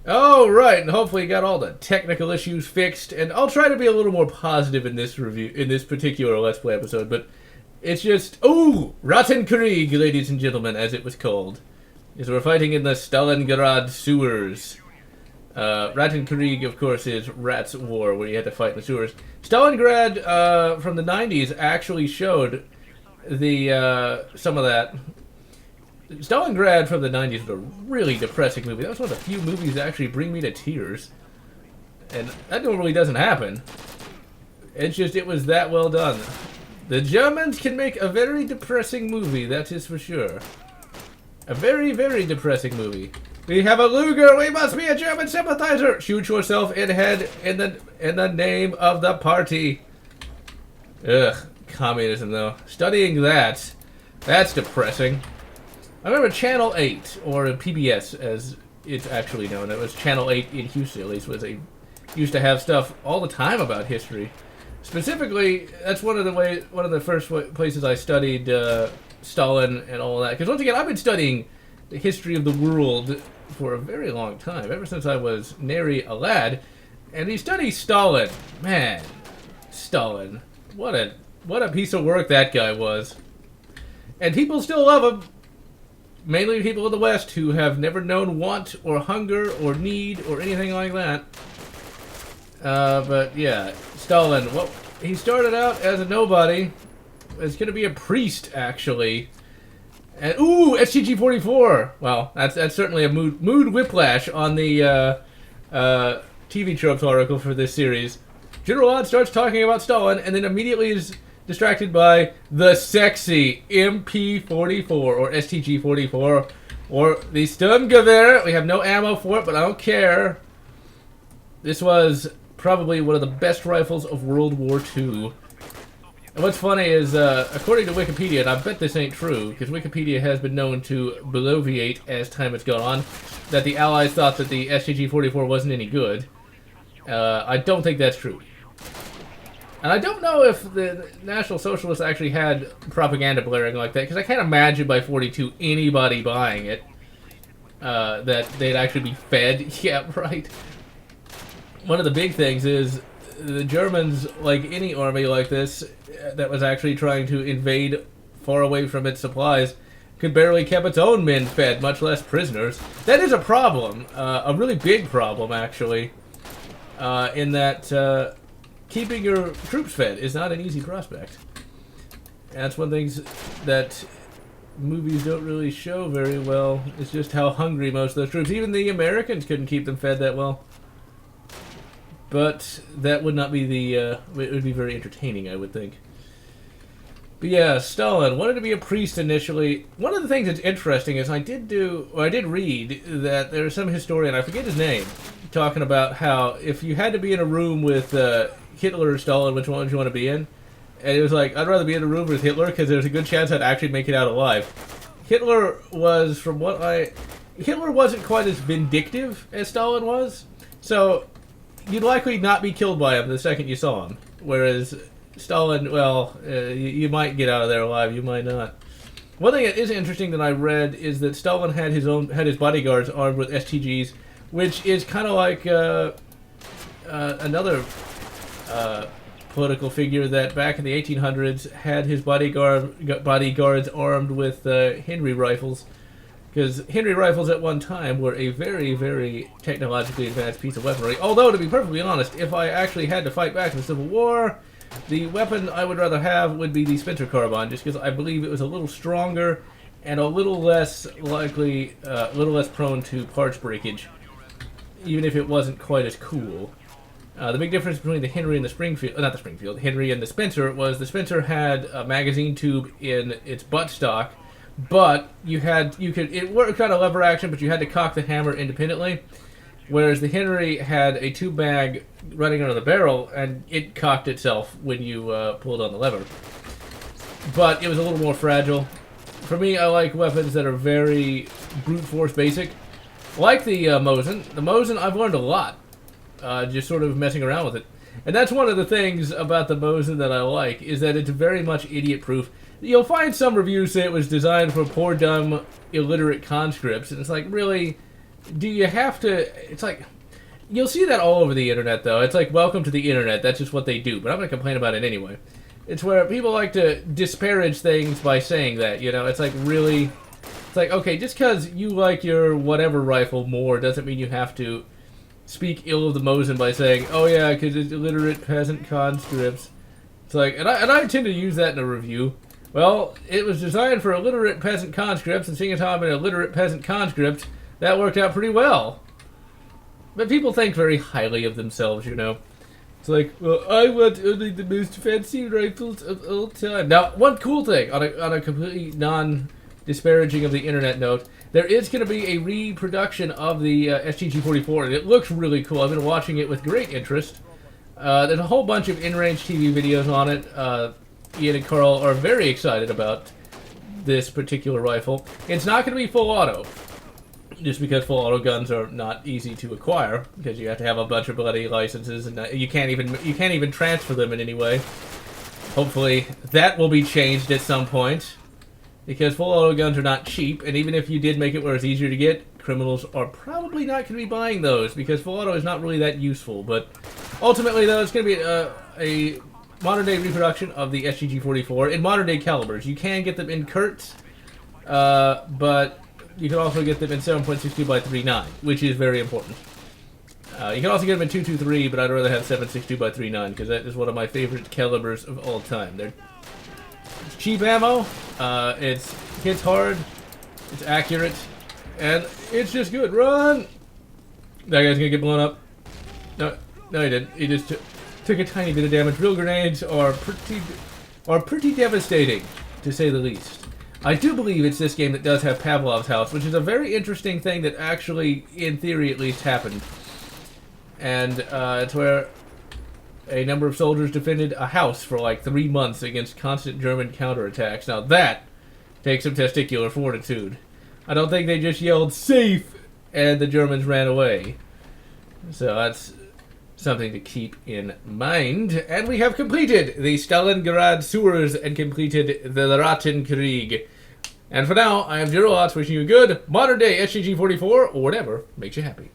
Oh, right, and hopefully you got all the technical issues fixed, and I'll try to be a little more positive in this review, in this particular Let's Play episode, but it's just, ooh, Rattenkrieg, ladies and gentlemen, as it was called. Is we're fighting in the Stalingrad sewers. Rattenkrieg, of course, is Rat's War, where you had to fight in the sewers. Stalingrad, from the 90s, actually showed the, some of that. Stalingrad from the 90s was a really depressing movie. That was one of the few movies that actually bring me to tears. And that normally doesn't happen. It's just, it was that well done. The Germans can make a very depressing movie, that is for sure. A very, very depressing movie. We have a Luger, we must be a German sympathizer! Shoot yourself in head in the name of the party. Ugh, communism though. Studying that's depressing. I remember Channel 8, or PBS as it's actually known. It was Channel 8 in Houston, at least, used to have stuff all the time about history. Specifically, that's one of the first places I studied Stalin and all that. Because once again, I've been studying the history of the world for a very long time, ever since I was nary a lad. And you study Stalin, man, Stalin, what a piece of work that guy was. And people still love him. Mainly people in the West who have never known want or hunger or need or anything like that. But yeah, Stalin, well, he started out as a nobody. He's going to be a priest, actually. And, ooh, STG-44! Well, that's certainly a mood whiplash on the TV Tropes article for this series. GeneralLotz starts talking about Stalin and then immediately is distracted by the sexy MP44 or STG-44 or the Sturmgewehr. We have no ammo for it, but I don't care. This was probably one of the best rifles of World War II. And what's funny is, according to Wikipedia, and I bet this ain't true, because Wikipedia has been known to bloviate as time has gone on, that the Allies thought that the STG-44 wasn't any good. I don't think that's true. And I don't know if the National Socialists actually had propaganda blaring like that, because I can't imagine by 42 anybody buying it, that they'd actually be fed. Yeah, right. One of the big things is the Germans, like any army like this, that was actually trying to invade far away from its supplies, could barely keep its own men fed, much less prisoners. That is a problem, a really big problem, actually, in that keeping your troops fed is not an easy prospect. And that's one of the things that movies don't really show very well, is just how hungry most of those troops, even the Americans couldn't keep them fed that well. But that would not be the, it would be very entertaining, I would think. But yeah, Stalin wanted to be a priest initially. One of the things that's interesting is I did read that there's some historian, I forget his name, talking about how if you had to be in a room with Hitler or Stalin, which one would you want to be in? And it was like, I'd rather be in a room with Hitler because there's a good chance I'd actually make it out alive. Hitler was, Hitler wasn't quite as vindictive as Stalin was, so you'd likely not be killed by him the second you saw him. Whereas Stalin, well, you might get out of there alive, you might not. One thing that is interesting that I read is that Stalin had his bodyguards armed with STGs, which is kind of like another political figure that back in the 1800s had his bodyguards armed with Henry rifles. Because Henry rifles at one time were a very, very technologically advanced piece of weaponry. Although, to be perfectly honest, if I actually had to fight back in the Civil War, the weapon I would rather have would be the Spencer carbine, just because I believe it was a little stronger and a little less likely, a little less prone to parts breakage, even if it wasn't quite as cool. The big difference between the Henry and the Henry and the Spencer was the Spencer had a magazine tube in its buttstock, but it worked on a lever action, but you had to cock the hammer independently, whereas the Henry had a tube mag running under the barrel, and it cocked itself when you pulled on the lever. But it was a little more fragile. For me, I like weapons that are very brute force basic. Like the Mosin. The Mosin, I've learned a lot, just sort of messing around with it. And that's one of the things about the Mosin that I like, is that it's very much idiot-proof. You'll find some reviews say it was designed for poor, dumb, illiterate conscripts, and it's like, really, do you have to... It's like... You'll see that all over the internet, though. It's like, welcome to the internet. That's just what they do. But I'm going to complain about it anyway. It's where people like to disparage things by saying that, you know? It's like, really... It's like, okay, just because you like your whatever rifle more doesn't mean you have to speak ill of the Mosin by saying, oh yeah, because it's illiterate peasant conscripts. It's like, and I tend to use that in a review. Well, it was designed for illiterate peasant conscripts, and seeing as how I'm an illiterate peasant conscript, that worked out pretty well. But people think very highly of themselves, you know. It's like, well, I want only the most fancy rifles of all time. Now, one cool thing, on a completely non-disparaging of the internet note, there is going to be a reproduction of the STG-44, and it looks really cool. I've been watching it with great interest. There's a whole bunch of in-range TV videos on it. Ian and Carl are very excited about this particular rifle. It's not going to be full auto, just because full auto guns are not easy to acquire, because you have to have a bunch of bloody licenses, and you can't even transfer them in any way. Hopefully, that will be changed at some point. Because full auto guns are not cheap, and even if you did make it where it's easier to get, criminals are probably not going to be buying those, because full auto is not really that useful. But ultimately, though, it's going to be a modern-day reproduction of the STG-44 in modern-day calibers. You can get them in Kurtz, but you can also get them in 7.62x39, which is very important. You can also get them in 223, but I'd rather have 7.62x39, because that is one of my favorite calibers of all time. They're cheap ammo, it hits hard, it's accurate, and it's just good. Run! That guy's gonna get blown up. No, he didn't. He just took a tiny bit of damage. Real grenades are pretty devastating, to say the least. I do believe it's this game that does have Pavlov's house, which is a very interesting thing that actually, in theory at least, happened. And it's where a number of soldiers defended a house for like 3 months against constant German counterattacks. Now that takes some testicular fortitude. I don't think they just yelled, "Safe!" and the Germans ran away. So that's something to keep in mind. And we have completed the Stalingrad sewers and completed the Rattenkrieg. And for now, I am GeneralLotz wishing you a good modern day STG-44 or whatever makes you happy.